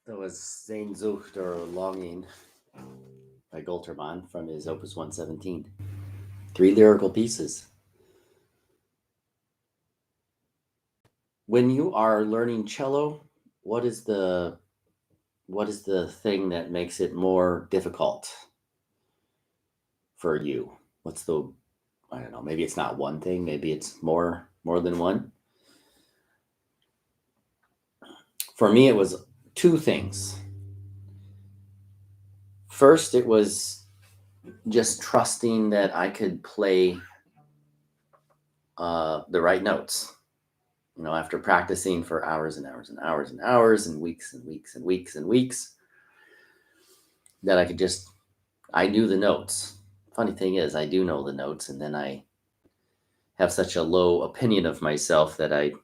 That was Sehnsucht or Longing by Goltermann from his Opus 117. 3 lyrical pieces. When you are learning cello, what is the thing that makes it more difficult for you? What's the I don't know, maybe it's not one thing, maybe it's more than one. For me, it was two things. First, it was just trusting that I could play the right notes. After practicing for hours and hours and hours and hours and weeks and weeks and weeks and weeks, that I knew the notes. Funny thing is, I do know the notes, and then I have such a low opinion of myself that I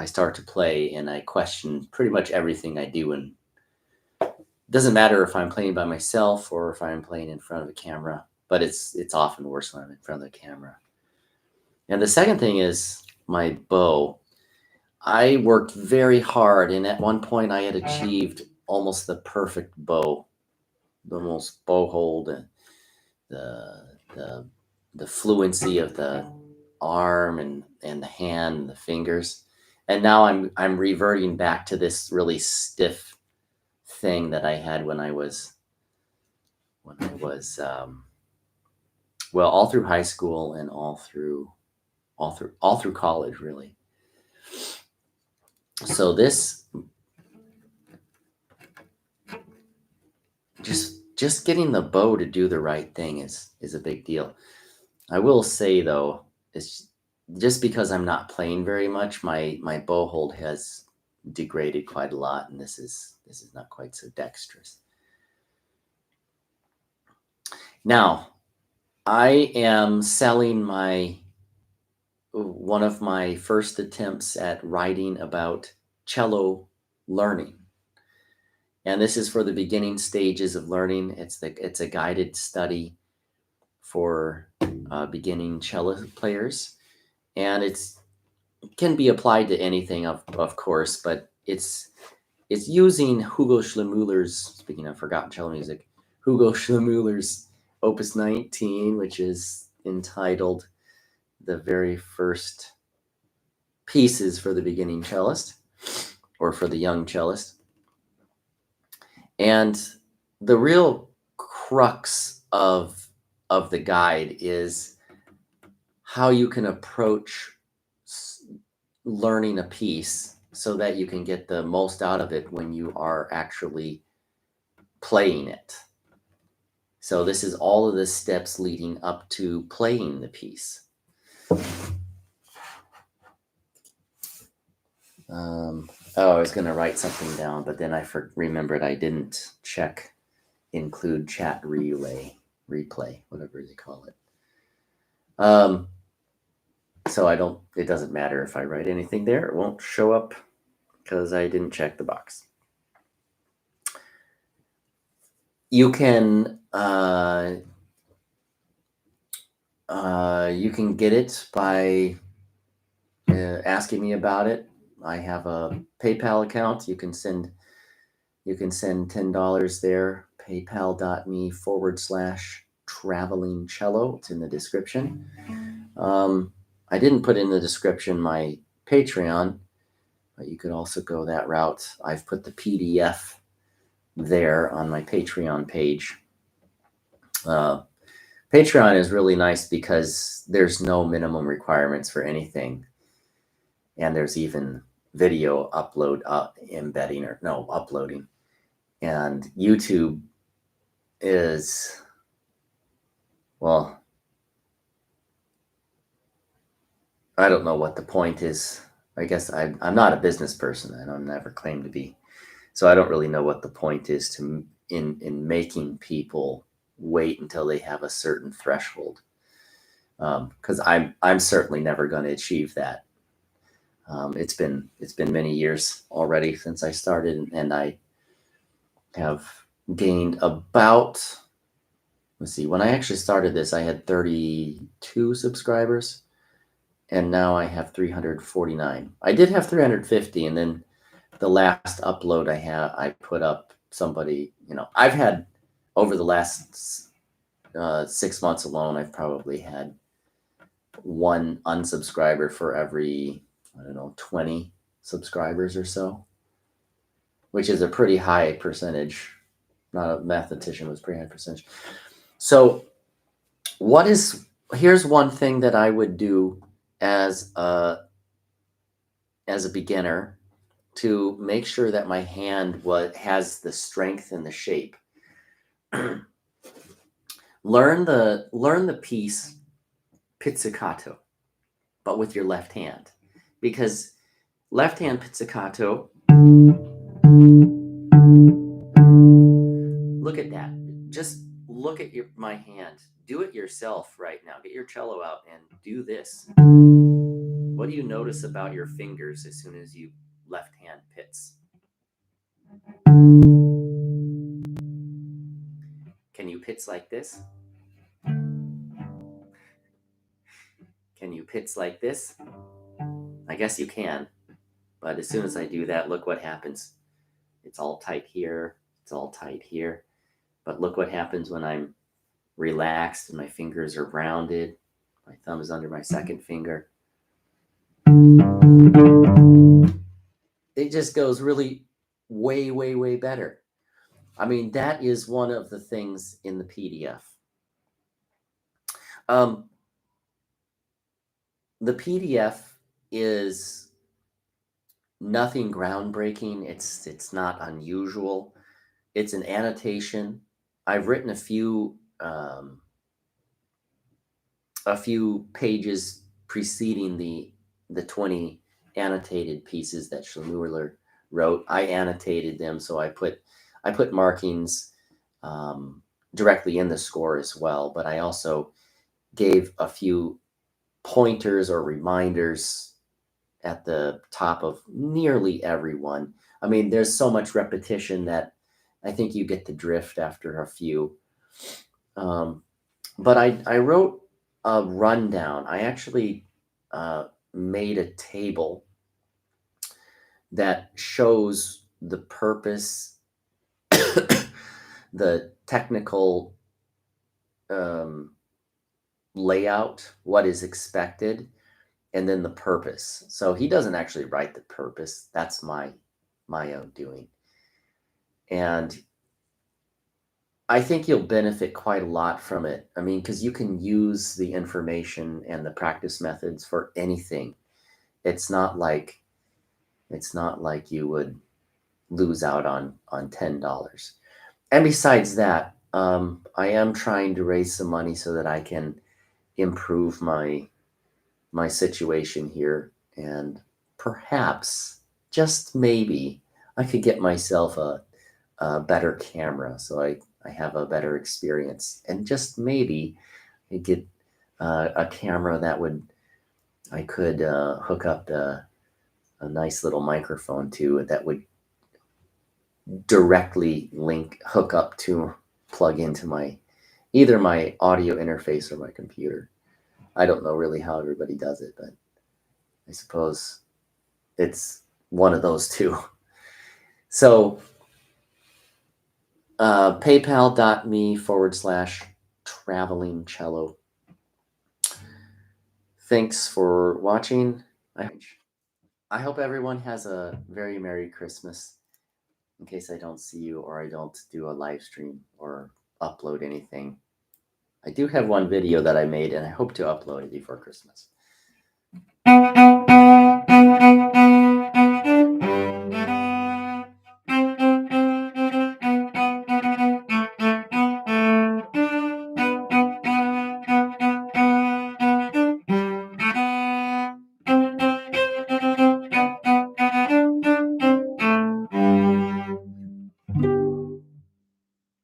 start to play and I question pretty much everything I do. And it doesn't matter if I'm playing by myself or if I'm playing in front of a camera, but it's often worse when I'm in front of the camera. And the second thing is my bow. I worked very hard, and at one point I had achieved almost the perfect bow, the most bow hold, and the fluency of the arm and the hand and the fingers. And now I'm reverting back to this really stiff thing that I had when I was well, all through high school and all through college, really. So this just getting the bow to do the right thing is a big deal. I will say though, it's just because I'm not playing very much, my bow hold has degraded quite a lot, and this is not quite so dexterous. Now, I am selling one of my first attempts at writing about cello learning. And this is for the beginning stages of learning. It's a guided study for beginning cello players, and it can be applied to anything, of course, but it's using Hugo Schlemmüller's, speaking of forgotten cello music, Hugo Schlemmüller's Opus 19, which is entitled The Very First Pieces for the Beginning Cellist, or for the Young Cellist. And the real crux of the guide is how you can approach learning a piece so that you can get the most out of it when you are actually playing it. So this is all of the steps leading up to playing the piece. I was going to write something down, but then I remembered I didn't include chat replay, whatever they call it. So it doesn't matter if I write anything there. It won't show up because I didn't check the box. You can get it by asking me about it. I have a PayPal account. You can send $10 there. PayPal.me/traveling cello. It's in the description. I didn't put in the description my Patreon, but you could also go that route. I've put the PDF there on my Patreon page. Patreon is really nice because there's no minimum requirements for anything. And there's even video uploading. And YouTube is, well, I don't know what the point is. I guess I'm not a business person. I don't never claim to be. So I don't really know what the point is in making people wait until they have a certain threshold. Because I'm certainly never going to achieve that. It's been many years already since I started, and I have gained about, let's see, when I actually started this, I had 32 subscribers, and now I have 349. I did have 350, and then the last upload I put up somebody, I've had over the last 6 months alone, I've probably had one unsubscriber for every, 20 subscribers or so, which is a pretty high percentage. Not a mathematician, was pretty high percentage. So what is Here's one thing that I would do as a beginner to make sure that my hand has the strength and the shape. learn the piece pizzicato, but with your left hand, because left hand pizzicato. Look at that. Just look at my hand. Do it yourself right now. Get your cello out and do this. What do you notice about your fingers as soon as you left hand pits? Can you pits like this? Can you pits like this? I guess you can, but as soon as I do that, look what happens. It's all tight here. It's all tight here. But look what happens when I'm relaxed and my fingers are rounded. My thumb is under my second finger. It just goes really way, way, way better. I mean, that is one of the things in the PDF. The PDF is nothing groundbreaking. It's not unusual. It's an annotation. I've written a few pages preceding the 20 annotated pieces that Schmuller wrote. I annotated them, so I put markings directly in the score as well. But I also gave a few pointers or reminders at the top of nearly every one. I mean, there's so much repetition that I think you get the drift after a few. But I wrote a rundown. I actually made a table that shows the purpose, the technical layout, what is expected, and then the purpose. So he doesn't actually write the purpose. That's my own doing. And I think you'll benefit quite a lot from it. I mean, because you can use the information and the practice methods for anything. It's not like you would lose out on $10. And besides that, I am trying to raise some money so that I can improve my situation here, and perhaps, just maybe, I could get myself a better camera so I have a better experience, and just maybe I get a camera that I could hook up a nice little microphone to, that would directly hook up to plug into either my audio interface or my computer. I don't know really how everybody does it, but I suppose it's one of those two. So paypal.me/traveling cello. Thanks for watching. I hope everyone has a very Merry Christmas, in case I don't see you or I don't do a live stream or upload anything. I do have one video that I made, and I hope to upload it before Christmas.